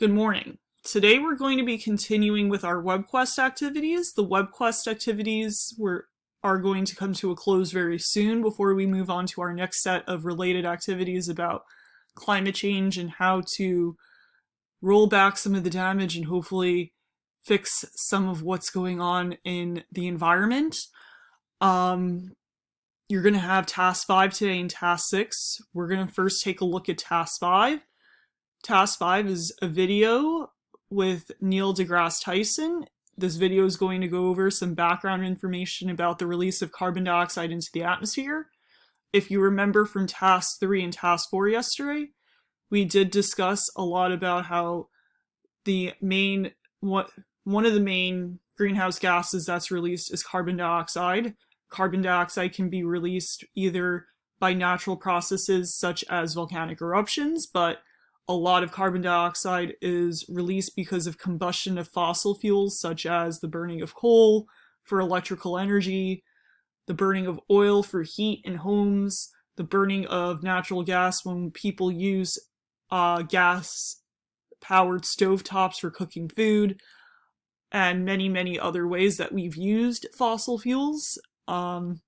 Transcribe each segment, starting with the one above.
Good morning. Today we're going to be continuing with our Webquest activities. The Webquest activities are going to come to a close very soon before we move on to our next set of related activities about climate change and how to roll back some of the damage and hopefully fix some of what's going on in the environment. You're going to have task 5 today and task 6. We're going to first take a look at task 5. Task 5 is a video with Neil deGrasse Tyson. This video is going to go over some background information about the release of carbon dioxide into the atmosphere. If you remember from task 3 and task 4 yesterday, we did discuss a lot about how one of the main greenhouse gases that's released is carbon dioxide. Carbon dioxide can be released either by natural processes such as volcanic eruptions, but a lot of carbon dioxide is released because of combustion of fossil fuels, such as the burning of coal for electrical energy, the burning of oil for heat in homes, the burning of natural gas when people use gas-powered stovetops for cooking food, and many, many other ways that we've used fossil fuels. The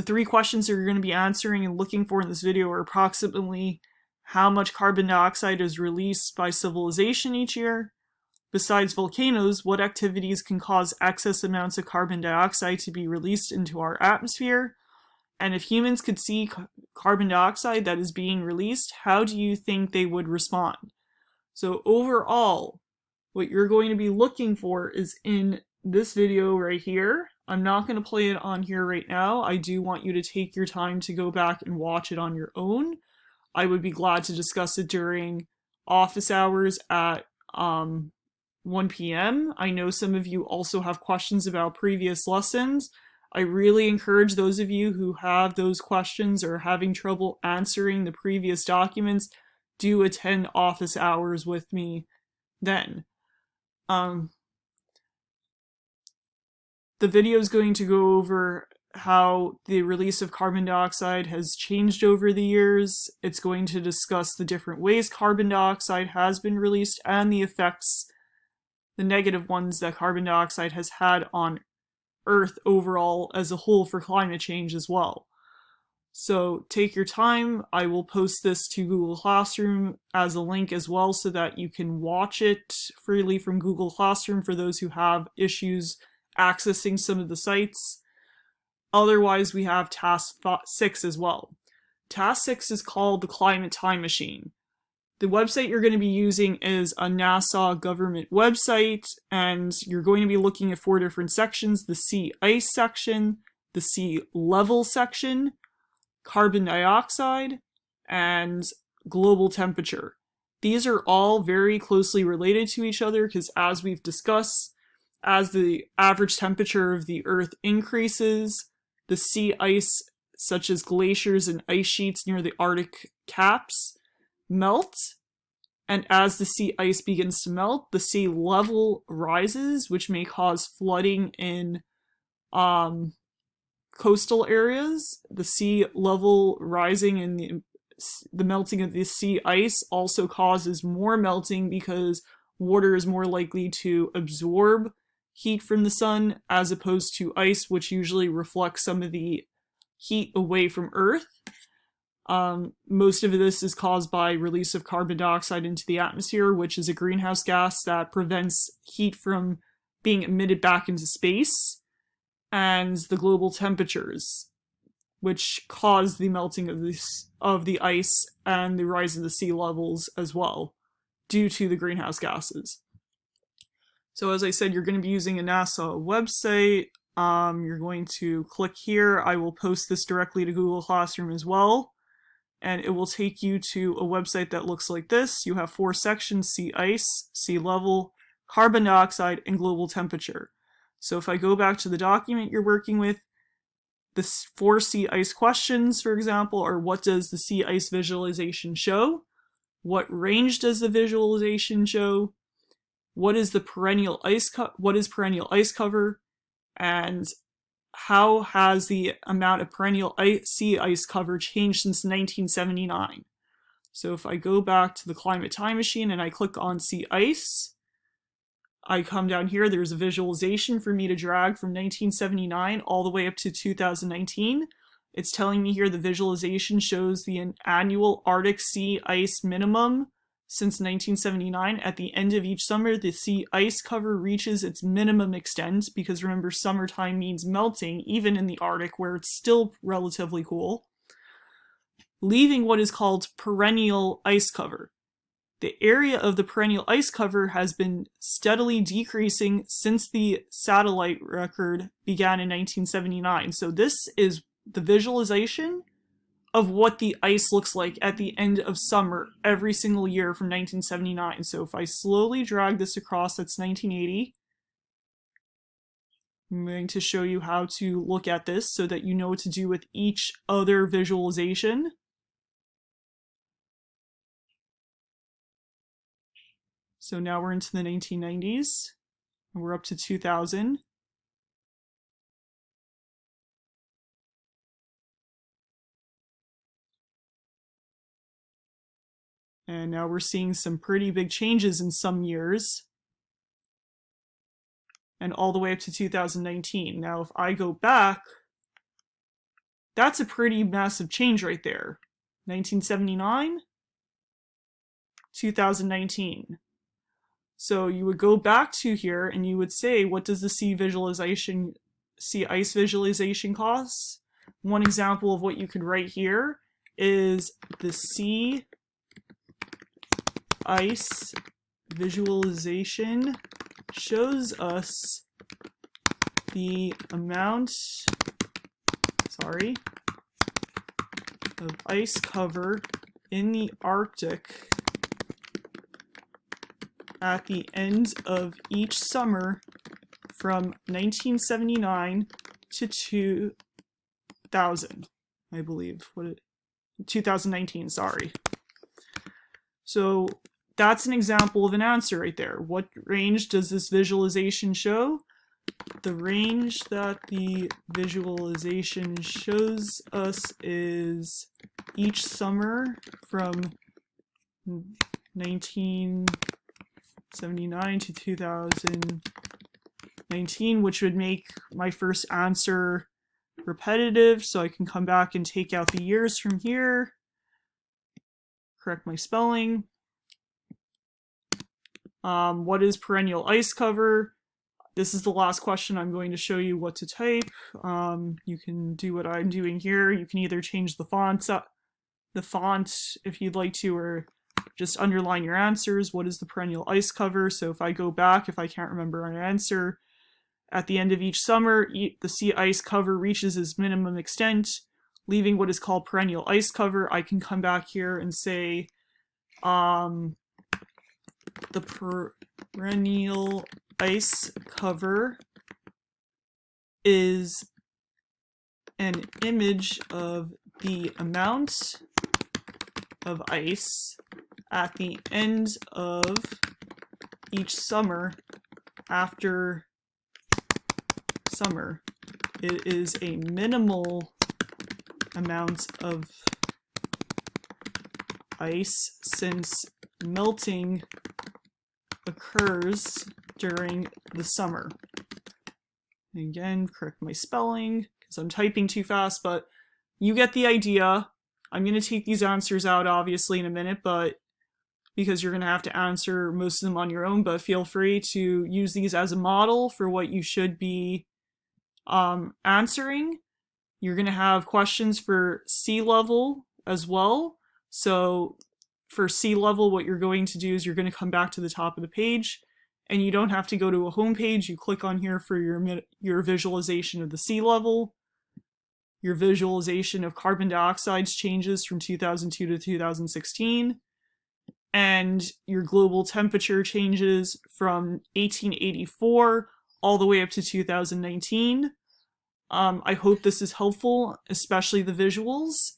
3 questions that you're going to be answering and looking for in this video are approximately how much carbon dioxide is released by civilization each year. Besides volcanoes, what activities can cause excess amounts of carbon dioxide to be released into our atmosphere? And if humans could see carbon dioxide that is being released, how do you think they would respond? So overall, what you're going to be looking for is in this video right here. I'm not going to play it on here right now. I do want you to take your time to go back and watch it on your own. I would be glad to discuss it during office hours at 1 p.m. I know some of you also have questions about previous lessons. I really encourage those of you who have those questions or are having trouble answering the previous documents, do attend office hours with me then. The video is going to go over how the release of carbon dioxide has changed over the years. It's going to discuss the different ways carbon dioxide has been released and the effects, the negative ones that carbon dioxide has had on Earth overall as a whole for climate change as well. So take your time. I will post this to Google Classroom as a link as well so that you can watch it freely from Google Classroom for those who have issues accessing some of the sites. Otherwise, we have task 6 as well. Task 6 is called the Climate Time Machine. The website you're going to be using is a NASA government website, and you're going to be looking at 4 different sections: the sea ice section, the sea level section, carbon dioxide, and global temperature. These are all very closely related to each other because, as we've discussed, as the average temperature of the Earth increases, the sea ice, such as glaciers and ice sheets near the Arctic caps, melt. And as the sea ice begins to melt, the sea level rises, which may cause flooding in coastal areas. The sea level rising and the melting of the sea ice also causes more melting because water is more likely to absorb heat from the sun as opposed to ice, which usually reflects some of the heat away from Earth. Most of this is caused by release of carbon dioxide into the atmosphere, which is a greenhouse gas that prevents heat from being emitted back into space, and the global temperatures, which cause the melting of the ice and the rise of the sea levels as well, due to the greenhouse gases. So as I said, you're going to be using a NASA website. You're going to click here. I will post this directly to Google Classroom as well. And it will take you to a website that looks like this. You have 4 sections: sea ice, sea level, carbon dioxide, and global temperature. So if I go back to the document you're working with, the 4 sea ice questions, for example, are: what does the sea ice visualization show? What range does the visualization show? What is perennial ice cover? And how has the amount of perennial sea ice cover changed since 1979? So if I go back to the climate time machine and I click on sea ice, I come down here, there's a visualization for me to drag from 1979 all the way up to 2019. It's telling me here the visualization shows the annual Arctic sea ice minimum since 1979. At the end of each summer, the sea ice cover reaches its minimum extent, because remember, summertime means melting, even in the Arctic where it's still relatively cool, leaving what is called perennial ice cover. The area of the perennial ice cover has been steadily decreasing since the satellite record began in 1979. So this is the visualization of what the ice looks like at the end of summer every single year from 1979. So if I slowly drag this across, that's 1980. I'm going to show you how to look at this so that you know what to do with each other visualization. So now we're into the 1990s, and we're up to 2000. And now we're seeing some pretty big changes in some years. And all the way up to 2019. Now, if I go back, that's a pretty massive change right there. 1979, 2019. So you would go back to here and you would say, what does the sea ice visualization cost? One example of what you could write here is the sea ice visualization shows us the amount, of ice cover in the Arctic at the end of each summer from 1979 to 2000, I believe. 2019, sorry. So that's an example of an answer right there. What range does this visualization show? The range that the visualization shows us is each summer from 1979 to 2019, which would make my first answer repetitive, so I can come back and take out the years from here, correct my spelling. What is perennial ice cover? This is the last question. I'm going to show you what to type. You can do what I'm doing here. You can either change the font if you'd like to, or just underline your answers. What is the perennial ice cover? So if I go back, if I can't remember an answer, at the end of each summer, the sea ice cover reaches its minimum extent, leaving what is called perennial ice cover. I can come back here and say, the perennial ice cover is an image of the amount of ice at the end of each summer after summer. It is a minimal amount of ice since melting occurs during the summer. Again, correct my spelling because I'm typing too fast, but you get the idea. I'm going to take these answers out obviously in a minute, but because you're going to have to answer most of them on your own, but feel free to use these as a model for what you should be answering. You're going to have questions for sea level as well. So for sea level, what you're going to do is you're going to come back to the top of the page, and you don't have to go to a home page. You click on here for your visualization of the sea level. Your visualization of carbon dioxide's changes from 2002 to 2016. And your global temperature changes from 1884 all the way up to 2019. I hope this is helpful, especially the visuals.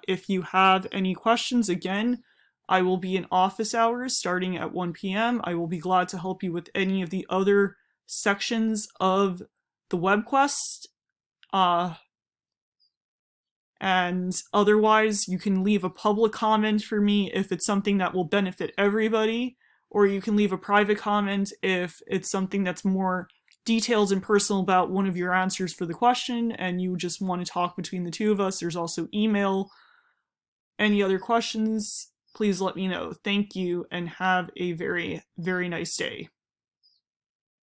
If you have any questions, again, I will be in office hours starting at 1 p.m. I will be glad to help you with any of the other sections of the Webquest. And otherwise, you can leave a public comment for me if it's something that will benefit everybody, or you can leave a private comment if it's something that's more detailed and personal about one of your answers for the question and you just want to talk between the two of us. There's also email. Any other questions, please let me know. Thank you and have a very, very nice day.